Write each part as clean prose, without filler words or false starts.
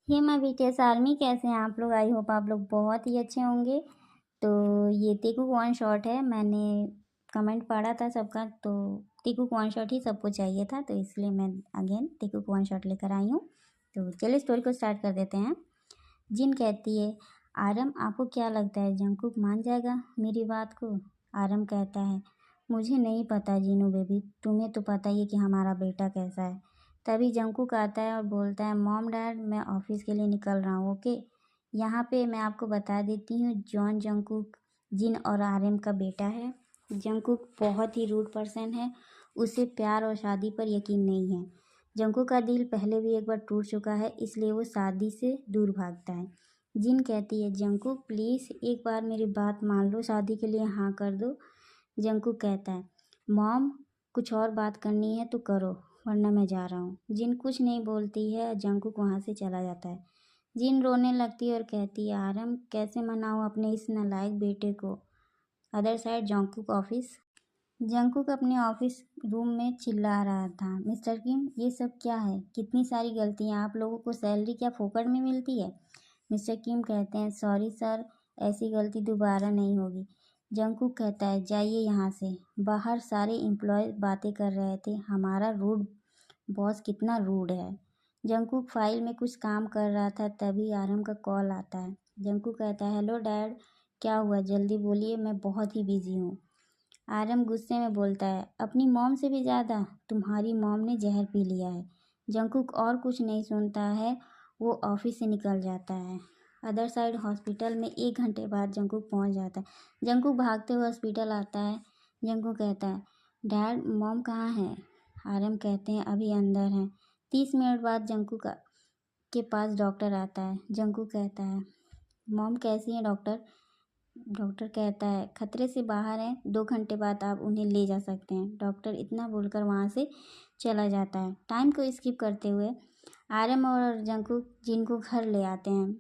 Hey my BTS army, कैसे हैं आप लोग? आई होप आप लोग बहुत ही अच्छे होंगे। तो ये टेकू वन शॉट है। मैंने कमेंट पढ़ा था सबका, तो टेकू वन शॉट ही सबको चाहिए था, तो इसलिए मैं अगेन टेकू वन शॉट लेकर आई हूँ। तो चलिए स्टोरी को स्टार्ट कर देते हैं। जिन कहती है, आरम आपको क्या लगता है जंगकुक मान जाएगा मेरी बात को? आरम कहता है, मुझे नहीं पता जीनू बेबी, तुम्हें तो पता ही है कि हमारा बेटा कैसा है। तभी जंगकुक आता है और बोलता है, मॉम डैड मैं ऑफिस के लिए निकल रहा हूँ, ओके। यहाँ पे मैं आपको बता देती हूँ, जॉन जंगकुक जिन और आरम का बेटा है। जंगकुक बहुत ही रूड पर्सन है, उसे प्यार और शादी पर यकीन नहीं है। जंगकुक का दिल पहले भी एक बार टूट चुका है, इसलिए वो शादी से दूर भागता है। जिन कहती है, जंगकुक प्लीज़ एक बार मेरी बात मान लो, शादी के लिए हाँ कर दो। जंगकुक कहता है, मॉम कुछ और बात करनी है तो करो, वरना मैं जा रहा हूँ। जिन कुछ नहीं बोलती है, जंगकुक वहाँ से चला जाता है। जिन रोने लगती है और कहती है, आरम कैसे मनाऊँ अपने इस नालायक बेटे को। Other side Jungkook office. Jungkook अपने ऑफिस रूम में चिल्ला रहा था, मिस्टर किम ये सब क्या है? कितनी सारी गलतियाँ, आप लोगों को सैलरी क्या फोकट में मिलती है? मिस्टर किम कहते हैं, सॉरी सर, ऐसी गलती दोबारा नहीं होगी। जंगकुक कहता है, जाइए यहाँ से। बाहर सारे एम्प्लॉय बातें कर रहे थे, हमारा रूड बॉस कितना रूड है। जंगकुक फाइल में कुछ काम कर रहा था, तभी आरम का कॉल आता है। जंगकुक कहता है, हेलो डैड, क्या हुआ जल्दी बोलिए, मैं बहुत ही बिजी हूँ। आरम गुस्से में बोलता है, अपनी मॉम से भी ज़्यादा, तुम्हारी मॉम ने जहर पी लिया है। जंगकुक और कुछ नहीं सुनता है, वो ऑफिस से निकल जाता है। अदर साइड हॉस्पिटल में 1 घंटे बाद जंगकुक पहुंच जाता है। जंगकुक भागते हुए हॉस्पिटल आता है। जंगकुक कहता है, डैड मॉम कहाँ है? आरम कहते हैं, अभी अंदर हैं। 30 मिनट बाद जंगकुक के पास डॉक्टर आता है। जंगकुक कहता है, मॉम कैसी है डॉक्टर? डॉक्टर कहता है, खतरे से बाहर हैं, 2 घंटे बाद आप उन्हें ले जा सकते हैं। डॉक्टर इतना बोलकर वहाँ से चला जाता है। टाइम को स्किप करते हुए आरम और जंगकुक जिन को घर ले आते हैं।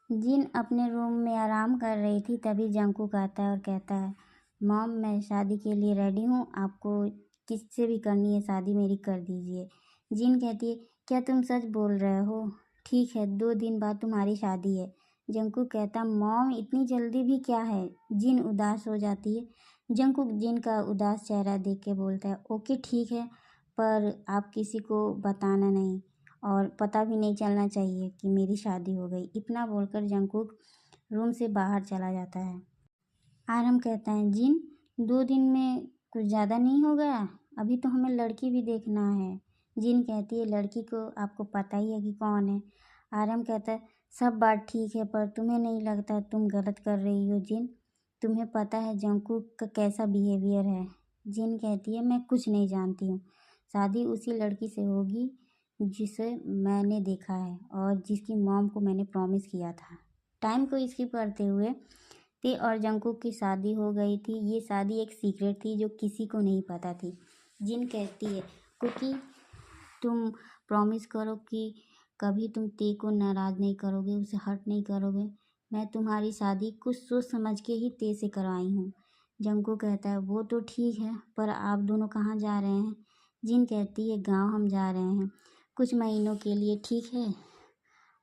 जिन अपने रूम में आराम कर रही थी, तभी जंगकुक आता है और कहता है, मॉम मैं शादी के लिए रेडी हूँ, आपको किससे भी करनी है शादी मेरी कर दीजिए। जिन कहती है, क्या तुम सच बोल रहे हो? ठीक है, 2 दिन बाद तुम्हारी शादी है। जंगकुक कहता, मॉम इतनी जल्दी भी क्या है? जिन उदास हो जाती है। जंगकुक जिन का उदास चेहरा देख के बोलता है, ओके ठीक है, पर आप किसी को बताना नहीं, और पता भी नहीं चलना चाहिए कि मेरी शादी हो गई। इतना बोलकर जंगकुक रूम से बाहर चला जाता है। आरम कहता है, जिन 2 दिन में कुछ ज़्यादा नहीं हो गया? अभी तो हमें लड़की भी देखना है। जिन कहती है, लड़की को आपको पता ही है कि कौन है। आरम कहता है, सब बात ठीक है, पर तुम्हें नहीं लगता तुम गलत कर रही हो जिन? तुम्हें पता है जंगकुक का कैसा बिहेवियर है? जिन कहती है, मैं कुछ नहीं जानती हूँ। शादी उसी लड़की से होगी जिसे मैंने देखा है और जिसकी मॉम को मैंने प्रॉमिस किया था। टाइम को स्किप करते हुए ते और जंगकुक की शादी हो गई थी। ये शादी एक सीक्रेट थी जो किसी को नहीं पता थी। जिन कहती है, कुकी तुम प्रॉमिस करो कि कभी तुम ते को नाराज़ नहीं करोगे, उसे हर्ट नहीं करोगे। मैं तुम्हारी शादी कुछ सोच समझ के ही ते से करवाई हूँ। जंगकुक कहता है, वो तो ठीक है, पर आप दोनों कहाँ जा रहे हैं? जिन कहती है, गांव हम जा रहे हैं कुछ महीनों के लिए, ठीक है।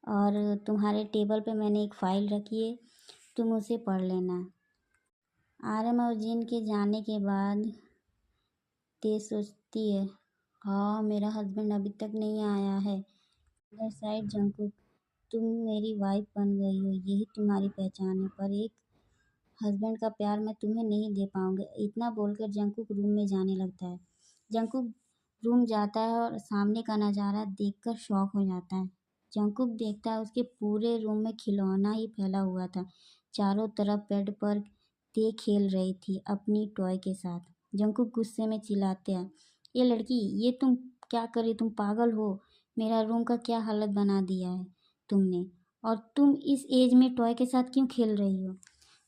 और तुम्हारे टेबल पे मैंने एक फ़ाइल रखी है, तुम उसे पढ़ लेना। आरम और जिन के जाने के बाद ते सोचती है, हाँ मेरा हस्बैंड अभी तक नहीं आया है। अदर साइड जंगकुक, तुम मेरी वाइफ बन गई हो, यही तुम्हारी पहचान है, पर एक हस्बैंड का प्यार मैं तुम्हें नहीं दे पाऊंगा। इतना बोलकर जंगकुक रूम में जाने लगता है। जंगकुक रूम जाता है और सामने का नज़ारा देखकर शॉक हो जाता है। जंगकुक देखता है, उसके पूरे रूम में खिलौना ही फैला हुआ था। चारों तरफ बेड पर ते खेल रही थी अपनी टॉय के साथ। जंगकुक गुस्से में चिल्लाते हैं, ये लड़की, ये तुम क्या कर रही? तुम पागल हो? मेरा रूम का क्या हालत बना दिया है तुमने, और तुम इस एज में टॉय के साथ क्यों खेल रही हो?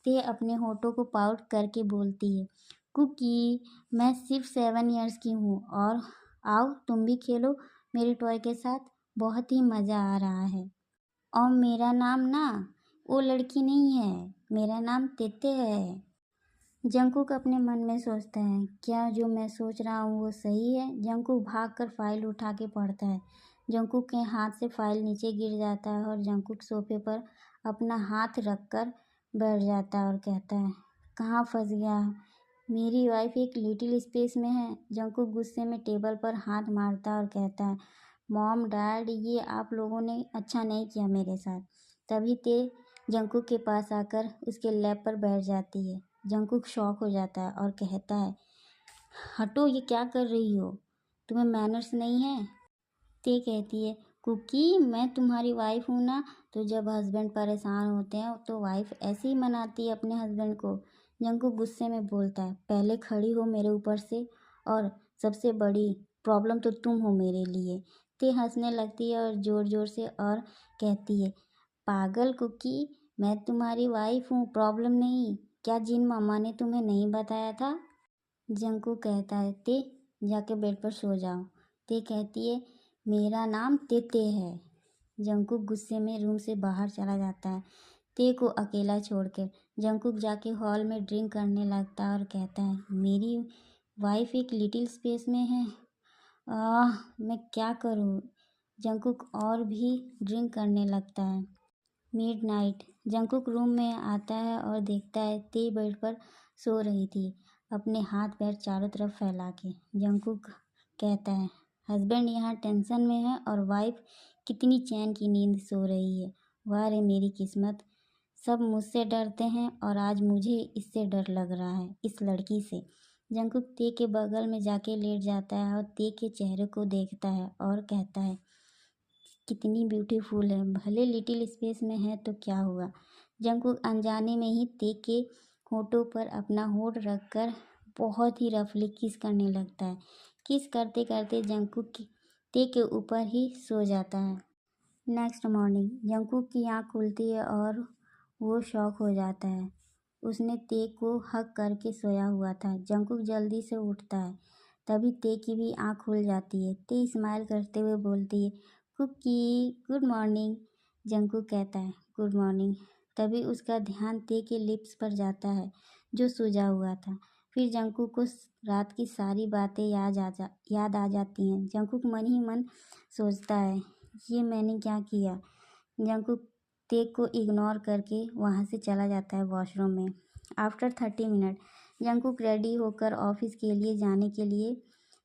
ते अपने होठों को पाउट करके बोलती है, कुकी मैं सिर्फ 7 इयर्स की हूँ, और आओ तुम भी खेलो मेरे टॉय के साथ, बहुत ही मज़ा आ रहा है। और मेरा नाम ना वो लड़की नहीं है, मेरा नाम तेते है। जंगकुक अपने मन में सोचता है, क्या जो मैं सोच रहा हूँ वो सही है? जंगकुक भागकर फाइल उठा के पढ़ता है। जंकुक के हाथ से फाइल नीचे गिर जाता है और जंकुक सोफे पर अपना हाथ रखकर बैठ जाता है और कहता है, कहाँ फंस गया? मेरी वाइफ एक लिटिल स्पेस में है। जंकुक गुस्से में टेबल पर हाथ मारता है और कहता है, मॉम डैड, ये आप लोगों ने अच्छा नहीं किया मेरे साथ। तभी ते जंकुक के पास आकर उसके लैप पर बैठ जाती है। जंकुक शॉक हो जाता है और कहता है, हटो, ये क्या कर रही हो? तुम्हें मैनर्स नहीं है? ते कहती है, कुकी, मैं तुम्हारी वाइफ हूँ ना। तो जब हस्बैंड परेशान होते हैं तो वाइफ ऐसे ही मनाती है अपने हस्बैंड को। जंकुक गुस्से में बोलता है, पहले खड़ी हो मेरे ऊपर से, और सबसे बड़ी प्रॉब्लम तो तुम हो मेरे लिए। ते हंसने लगती है और ज़ोर ज़ोर से और कहती है, पागल कुकी, मैं तुम्हारी वाइफ हूँ, प्रॉब्लम नहीं। क्या जिन मामा ने तुम्हें नहीं बताया था? जंकुक कहता है, ते जाके बेड पर सो जाओ। ते कहती है, मेरा नाम तेते है। जंकुक गुस्से में रूम से बाहर चला जाता है, ते को अकेला छोड़कर। जंकुक जाके हॉल में ड्रिंक करने लगता है और कहता है, मेरी वाइफ एक लिटिल स्पेस में है। मैं क्या करूँ? जंकुक और भी ड्रिंक करने लगता है। मिडनाइट, जंकुक रूम में आता है और देखता है ते बेड पर सो रही थी, अपने हाथ पैर चारों तरफ फैला के। जंकुक कहता है, हस्बैंड यहाँ टेंशन में है और वाइफ कितनी चैन की नींद सो रही है। वाह रे मेरी किस्मत, सब मुझसे डरते हैं और आज मुझे इससे डर लग रहा है, इस लड़की से। जंकुक ते के बगल में जाके लेट जाता है और ते के चेहरे को देखता है और कहता है, कितनी ब्यूटीफुल है, भले लिटिल स्पेस में है तो क्या हुआ। जंकुक अनजाने में ही ते के होठों पर अपना होठ रखकर बहुत ही रफली किस करने लगता है। किस करते करते जंकुक ते के ऊपर ही सो जाता है। नेक्स्ट मॉर्निंग, जंकुक की आँख खुलती है और वो शॉक हो जाता है। उसने ते को हग करके सोया हुआ था। जंकुक जल्दी से उठता है, तभी ते की भी आँख खुल जाती है। ते स्माइल करते हुए बोलती है, कुकी, गुड मॉर्निंग। जंकुक कहता है, गुड मॉर्निंग। तभी उसका ध्यान ते के लिप्स पर जाता है जो सूजा हुआ था। फिर जंकुक को रात की सारी बातें याद आ जाती हैं। जंकुक मन ही मन सोचता है, ये मैंने क्या किया। जंकुक ते को इग्नोर करके वहाँ से चला जाता है वॉशरूम में। आफ्टर 30 मिनट, जंकुक रेडी होकर ऑफिस के लिए जाने के लिए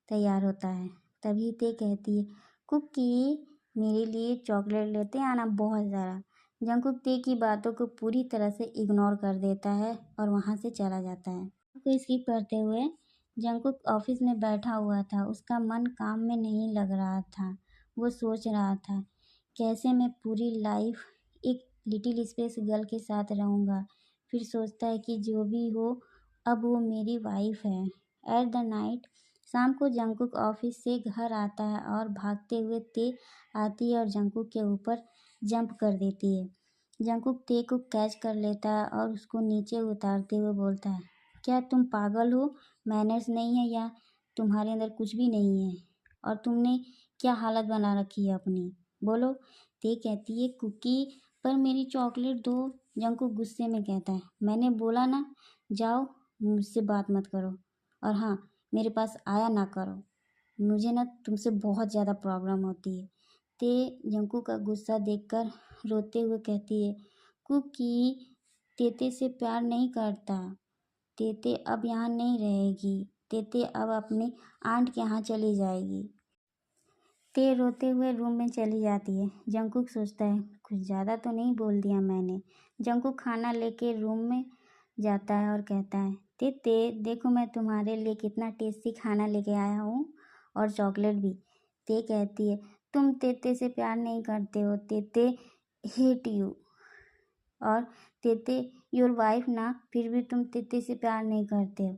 तैयार होता है। तभी ते कहती है, कुकी, मेरे लिए चॉकलेट लेते आना बहुत ज़्यादा। जंकुक ते की बातों को पूरी तरह से इग्नोर कर देता है और वहाँ से चला जाता है। को स्किप करते हुए जंकुक ऑफिस में बैठा हुआ था। उसका मन काम में नहीं लग रहा था। वो सोच रहा था, कैसे मैं पूरी लाइफ एक लिटिल स्पेस गर्ल के साथ रहूँगा। फिर सोचता है कि जो भी हो, अब वो मेरी वाइफ है। एट द नाइट, शाम को जंकुक ऑफिस से घर आता है और भागते हुए ते आती है और जंकुक के ऊपर जंप कर देती है। जंकुक ते को कैच कर लेता है और उसको नीचे उतारते हुए बोलता है, क्या तुम पागल हो? मैनर्स नहीं है या तुम्हारे अंदर कुछ भी नहीं है? और तुमने क्या हालत बना रखी है अपनी, बोलो। ते कहती है, कुकी, पर मेरी चॉकलेट दो। जंकुक गुस्से में कहता है, मैंने बोला ना, जाओ, मुझसे बात मत करो, और हाँ, मेरे पास आया ना करो। मुझे ना तुमसे बहुत ज़्यादा प्रॉब्लम होती है। ते जंकुक का गुस्सा देखकर रोते हुए कहती है, कुकी, तेते से प्यार नहीं करता। तेते अब यहाँ नहीं रहेगी। तेते अब अपने आंट के यहाँ चली जाएगी। ते रोते हुए रूम में चली जाती है। जंकुक सोचता है, कुछ ज़्यादा तो नहीं बोल दिया मैंने। जंकुक खाना लेके रूम में जाता है और कहता है, तेते देखो मैं तुम्हारे लिए कितना टेस्टी खाना लेके आया हूँ, और चॉकलेट भी। ते कहती है, तुम तेते से प्यार नहीं करते हो, तेते हेट यू। और तेते योर वाइफ ना, फिर भी तुम तेते से प्यार नहीं करते हो।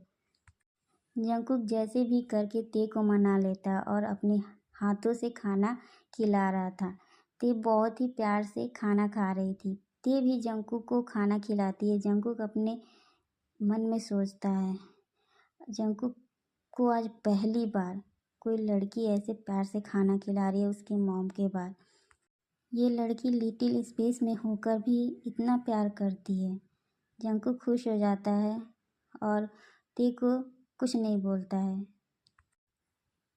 जंकुक जैसे भी करके ते को मना लेता और अपने हाथों से खाना खिला रहा था। ते बहुत ही प्यार से खाना खा रही थी। ते भी जंकुक को खाना खिलाती है। जंकुक अपने मन में सोचता है, जंकुक को आज पहली बार कोई लड़की ऐसे प्यार से खाना खिला रही है उसके मॉम के बाद। ये लड़की लिटिल स्पेस में होकर भी इतना प्यार करती है। जंकुक खुश हो जाता है और ते को कुछ नहीं बोलता है।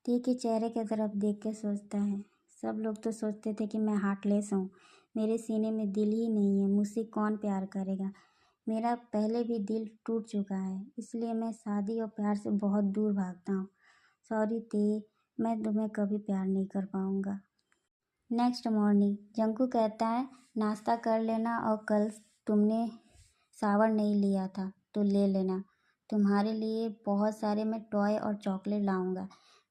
ते के चेहरे की तरफ देख के सोचता है, सब लोग तो सोचते थे कि मैं हार्टलेस हूँ, मेरे सीने में दिल ही नहीं है, मुझसे कौन प्यार करेगा। मेरा पहले भी दिल टूट चुका है, इसलिए मैं शादी और प्यार से बहुत दूर भागता हूँ। सॉरी ते, मैं तुम्हें कभी प्यार नहीं कर पाऊँगा। नेक्स्ट मॉर्निंग जंकू कहता है नाश्ता कर लेना और कल तुमने शावर नहीं लिया था तो ले लेना, तुम्हारे लिए बहुत सारे मैं टॉय और चॉकलेट लाऊंगा।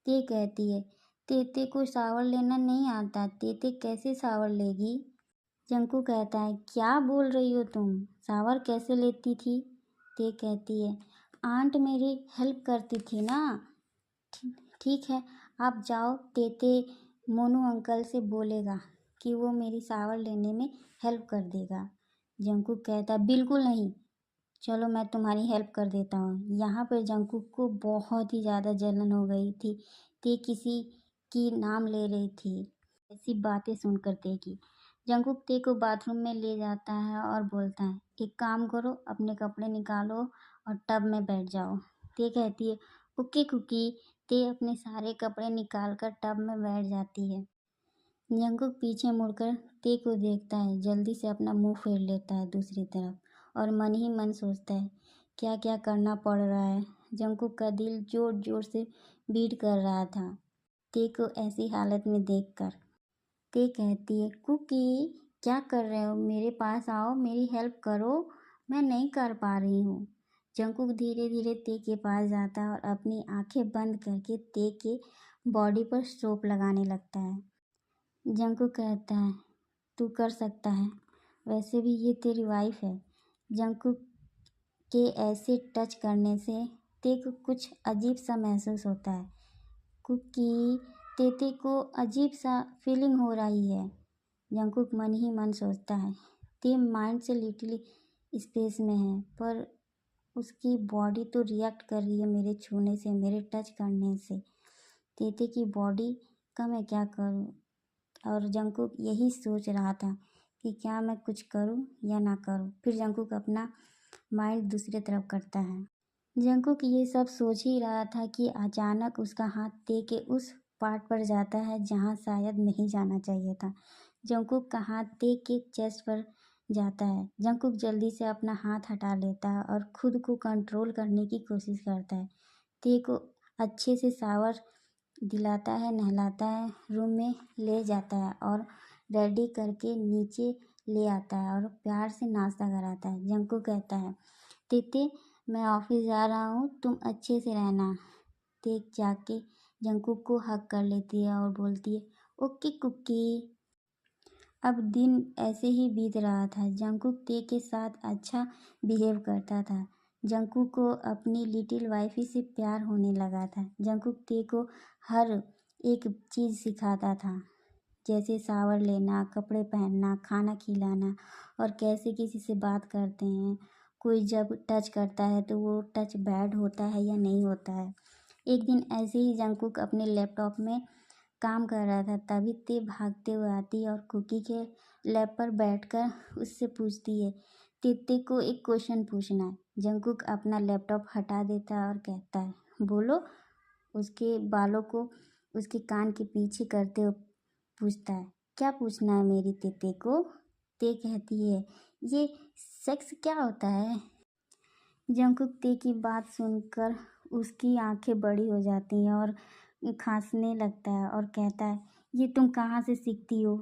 ते कहती है तेते को शावर लेना नहीं आता, तेते कैसे शावर लेगी। जंकू कहता है क्या बोल रही हो तुम, शावर कैसे लेती थी। ते कहती है आंट मेरी हेल्प करती थी ना। ठीक है आप जाओ, तेते मोनू अंकल से बोलेगा कि वो मेरी शावर लेने में हेल्प कर देगा। जंकुक कहता बिल्कुल नहीं, चलो मैं तुम्हारी हेल्प कर देता हूँ। यहाँ पर जंकुक को बहुत ही ज़्यादा जलन हो गई थी। ते किसी की नाम ले रही थी, ऐसी बातें सुनकर ते की। जंकुक ते को बाथरूम में ले जाता है और बोलता है एक काम करो, अपने कपड़े निकालो और टब में बैठ जाओ। ते कहती है ओके कुकी। ते अपने सारे कपड़े निकाल कर टब में बैठ जाती है। जंकुक पीछे मुड़कर ते को देखता है, जल्दी से अपना मुंह फेर लेता है दूसरी तरफ और मन ही मन सोचता है क्या क्या करना पड़ रहा है। जंकुक का दिल जोर जोर से बीट कर रहा था ते को ऐसी हालत में देखकर। ते कहती है कुकी क्या कर रहे हो, मेरे पास आओ, मेरी हेल्प करो, मैं नहीं कर पा रही हूँ। जंकुक धीरे धीरे ते के पास जाता है और अपनी आंखें बंद करके ते के बॉडी पर सोप लगाने लगता है। जंकुक कहता है तू कर सकता है, वैसे भी ये तेरी वाइफ है। जंकुक के ऐसे टच करने से ते को कुछ अजीब सा महसूस होता है। कुकी तेते को अजीब सा फीलिंग हो रही है। जंकुक मन ही मन सोचता है ते माइंड से लिटिल स्पेस में है, पर उसकी बॉडी तो रिएक्ट कर रही है मेरे छूने से, मेरे टच करने से। तेते की बॉडी का मैं क्या करूं। और जंकुक यही सोच रहा था कि क्या मैं कुछ करूं या ना करूं। फिर जंकुक अपना माइंड दूसरी तरफ करता है। जंकुक ये सब सोच ही रहा था कि अचानक उसका हाथ ते के उस पार्ट पर जाता है जहां शायद नहीं जाना चाहिए था। जंकुक का हाथ ते के चेस्ट पर जाता है। जंकुक जल्दी से अपना हाथ हटा लेता है और खुद को कंट्रोल करने की कोशिश करता है। ते को अच्छे से शावर दिलाता है, नहलाता है, रूम में ले जाता है और रेडी करके नीचे ले आता है और प्यार से नाश्ता कराता है। जंकुक कहता है तेते मैं ऑफिस जा रहा हूँ, तुम अच्छे से रहना। ते जाके जंकुक को हग कर लेती है और बोलती है ओके कुकी। अब दिन ऐसे ही बीत रहा था। जंकुक ते के साथ अच्छा बिहेव करता था। जंकुक को अपनी लिटिल वाइफी से प्यार होने लगा था। जंकुक ते को हर एक चीज़ सिखाता था, जैसे शावर लेना, कपड़े पहनना, खाना खिलाना और कैसे किसी से बात करते हैं। कोई जब टच करता है तो वो टच बैड होता है या नहीं होता है। एक दिन ऐसे ही जंकुक अपने लैपटॉप में काम कर रहा था, तभी ते भागते हुए आती है और कुकी के लैब पर बैठकर उससे पूछती है तेते को एक क्वेश्चन पूछना है। जंकुक अपना लैपटॉप हटा देता है और कहता है बोलो। उसके बालों को उसके कान के पीछे करते हुए पूछता है क्या पूछना है मेरी तेते को। ते कहती है ये सेक्स क्या होता है। जंकुक ते की बात सुनकर उसकी आंखें बड़ी हो जाती हैं और खांसने लगता है और कहता है ये तुम कहाँ से सीखती हो।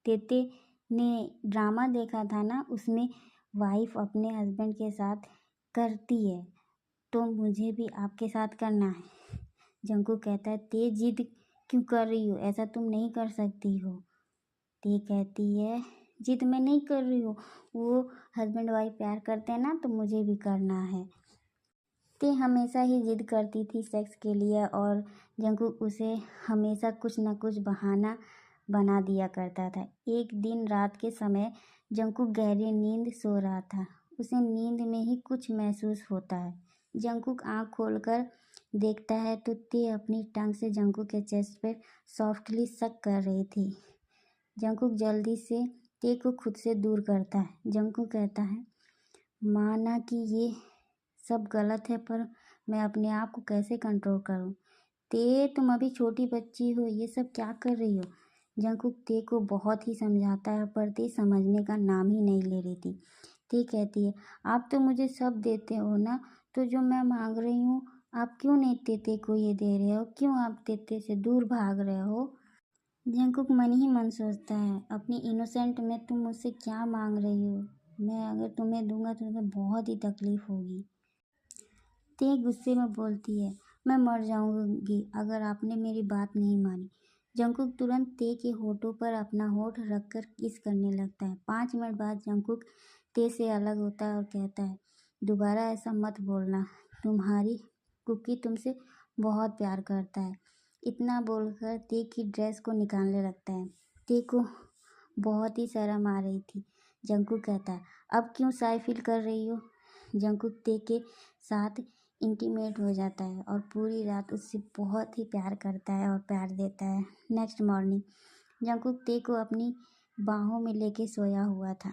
तेते ने ड्रामा देखा था ना, उसमें वाइफ अपने हस्बैंड के साथ करती है, तो मुझे भी आपके साथ करना है। जंकुक कहता है ते जिद क्यों कर रही हो, ऐसा तुम नहीं कर सकती हो। ते कहती है जिद मैं नहीं कर रही हूँ, वो हस्बैंड वाइफ प्यार करते हैं ना, तो मुझे भी करना है। ते हमेशा ही जिद करती थी सेक्स के लिए और जंकुक उसे हमेशा कुछ न कुछ बहाना बना दिया करता था। एक दिन रात के समय जंकुक गहरी नींद सो रहा था। उसे नींद में ही कुछ महसूस होता है। जंकुक आँख खोलकर देखता है तो ते अपनी टंग से जंकुक के चेस्ट पर सॉफ्टली सक कर रही थी। जंकुक जल्दी से ते को खुद से दूर करता है। जंकुक कहता है माना कि ये सब गलत है, पर मैं अपने आप को कैसे कंट्रोल करूं। ते तुम अभी छोटी बच्ची हो, ये सब क्या कर रही हो। जंगकुक ते को बहुत ही समझाता है पर ते समझने का नाम ही नहीं ले रही थी। ते कहती है, आप तो मुझे सब देते हो ना, तो जो मैं मांग रही हूँ आप क्यों नहीं तेते को ये दे रहे हो, क्यों आप तेते से दूर भाग रहे हो। जंगकुक मन ही मन सोचता है, अपनी इनोसेंट में तुम मुझसे क्या मांग रही हो, मैं अगर तुम्हें दूंगा तो तुम्हें बहुत ही तकलीफ होगी। ते गुस्से में बोलती है, मैं मर जाऊंगी अगर आपने मेरी बात नहीं मानी। जंगकुक तुरंत ते के होठों पर अपना होठ रखकर किस करने लगता है। 5 मिनट बाद जंगकुक ते से अलग होता है और कहता है, दोबारा ऐसा मत बोलना, तुम्हारी कुकी तुमसे बहुत प्यार करता है। इतना बोलकर ते की ड्रेस को निकालने लगता है। ते को बहुत ही शर्म आ रही थी। जंगकुक कहता है, अब क्यों शाय फील कर रही हो। जंगकुक ते के साथ इंटीमेट हो जाता है और पूरी रात उससे बहुत ही प्यार करता है और प्यार देता है। नेक्स्ट मॉर्निंग जंगकुक ते को अपनी बाहों में लेके सोया हुआ था।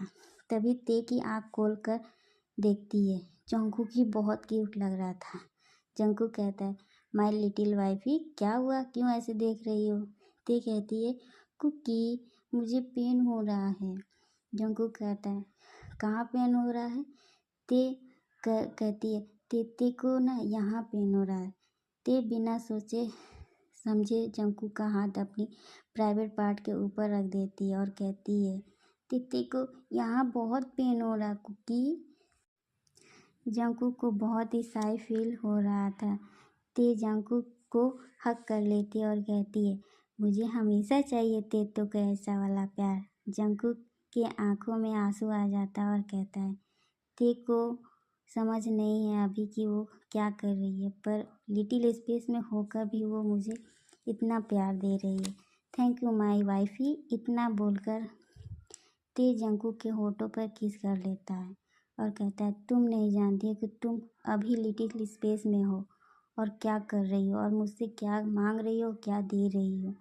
तभी ते की आँख खोलकर देखती है। जंगकुक ही बहुत क्यूट लग रहा था। जंगकुक कहता है, माय लिटिल वाइफी, क्या हुआ, क्यों ऐसे देख रही हो। ते कहती है, कुकी मुझे पेन हो रहा है। जंगकुक कहता है, कहाँ पेन हो रहा है। ते कहती है, ते को ना यहाँ पेन हो रहा है। ते बिना सोचे समझे जंगकुक का हाथ अपनी प्राइवेट पार्ट के ऊपर रख देती है और कहती है, ते को यहाँ बहुत पेन हो रहा कुकी। जंगकुक को बहुत ही शाय फील हो रहा था। ते जंगकुक को हक कर लेती है और कहती है, मुझे हमेशा चाहिए तेतो का ऐसा वाला प्यार। जंगकुक के आंखों में आंसू आ जाता है और कहता है, ते को समझ नहीं है अभी कि वो क्या कर रही है, पर लिटिल स्पेस में होकर भी वो मुझे इतना प्यार दे रही है। Thank you my wifey. इतना बोलकर ते जंगकुक के होठों पर किस कर लेता है और कहता है, तुम नहीं जानती हो कि तुम अभी लिटिल स्पेस में हो और क्या कर रही हो और मुझसे क्या मांग रही हो, क्या दे रही हो।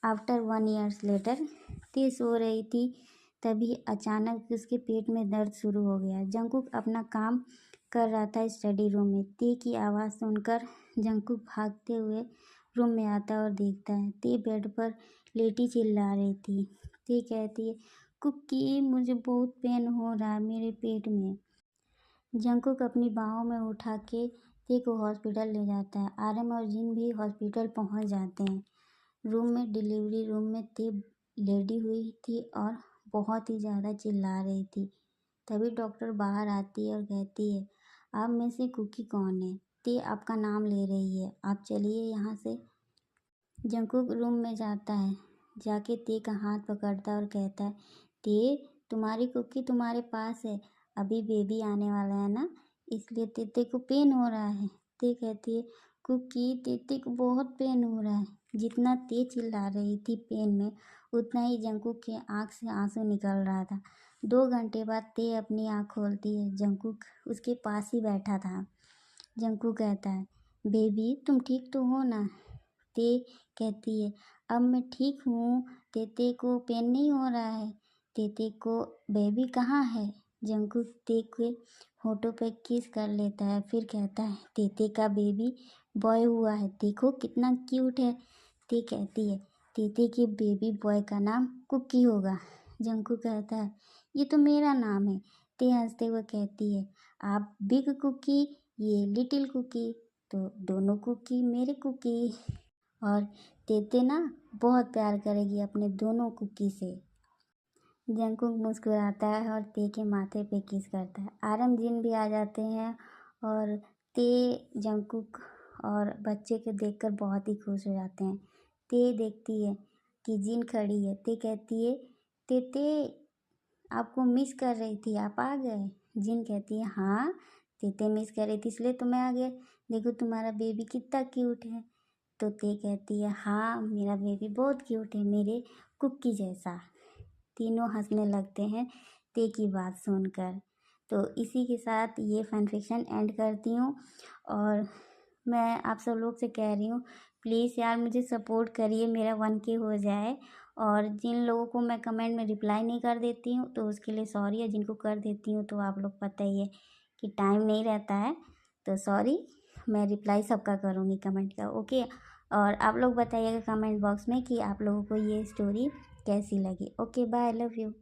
आफ्टर 1 ईयर्स लेटर ते सो रही थी, तभी अचानक उसके पेट में दर्द शुरू हो गया। जंगकुक अपना काम कर रहा था स्टडी रूम में। ते की आवाज़ सुनकर जंगकुक भागते हुए रूम में आता और देखता है ते बेड पर लेटी चिल्ला रही थी। ते कहती है, कुकी मुझे बहुत पेन हो रहा है मेरे पेट में। जंगकुक अपनी बाहों में उठा के ते को हॉस्पिटल ले जाता है। आरएम और जिन भी हॉस्पिटल पहुंच जाते हैं। रूम में डिलीवरी रूम में ते लेटी हुई थी और बहुत ही ज़्यादा चिल्ला रही थी। तभी डॉक्टर बाहर आती है और कहती है, आप में से कुकी कौन है। ते आपका नाम ले रही है, आप चलिए यहाँ से। जंगकुक रूम में जाता है, जाके ते का हाथ पकड़ता है और कहता है, ते तुम्हारी कुकी तुम्हारे पास है, अभी बेबी आने वाला है ना, इसलिए तेते को पेन हो रहा है। ते कहती है, कुकी तेते को बहुत पेन हो रहा है। जितना ते चिल्ला रही थी पेन में, उतना ही जंगकुक के आँख से आंसू निकल रहा था। 2 घंटे बाद ते अपनी आँख खोलती है। जंगकुक उसके पास ही बैठा था। जंगकुक कहता है, बेबी तुम ठीक तो हो ना। ते कहती है, अब मैं ठीक हूँ, तेते को पेन नहीं हो रहा है। तेते को बेबी कहाँ है। जंगकुक ते के होठों पे किस कर लेता है, फिर कहता है, तेते का बेबी बॉय हुआ है, देखो कितना क्यूट है। ते कहती है, तेते के बेबी बॉय का नाम कुकी होगा। जंगकुक कहता है, ये तो मेरा नाम है। ते हंसते हुए कहती है, आप बिग कुकी, ये लिटिल कुकी, तो दोनों कुकी मेरे कुकी। और तेते ना बहुत प्यार करेगी अपने दोनों कुकी से। जंगकुक मुस्कुराता है और ते के माथे पे किस करता है। आरएम जिन भी आ जाते हैं और ते जंगकुक और बच्चे को देखकर बहुत ही खुश हो जाते हैं। ते देखती है कि जिन खड़ी है। ते कहती है, तेते आपको मिस कर रही थी, आप आ गए। जिन कहती है, हाँ तेते मिस कर रही थी इसलिए तो मैं आ गया, देखो तुम्हारा बेबी कितना क्यूट है। तो ते कहती है, हाँ मेरा बेबी बहुत क्यूट है, मेरे कुकी जैसा। तीनों हंसने लगते हैं ते की बात सुनकर। तो इसी के साथ ये फैन फिक्शन एंड करती हूँ और मैं आप सब लोग से कह रही हूँ, प्लीज़ यार मुझे सपोर्ट करिए, मेरा 1K हो जाए। और जिन लोगों को मैं कमेंट में रिप्लाई नहीं कर देती हूँ तो उसके लिए सॉरी है, जिनको कर देती हूँ तो आप लोग पता ही है कि टाइम नहीं रहता है, तो सॉरी। मैं रिप्लाई सबका करूँगी कमेंट का, ओके। और आप लोग बताइएगा कमेंट बॉक्स में कि आप लोगों को ये स्टोरी कैसी लगी। Okay bye, love you.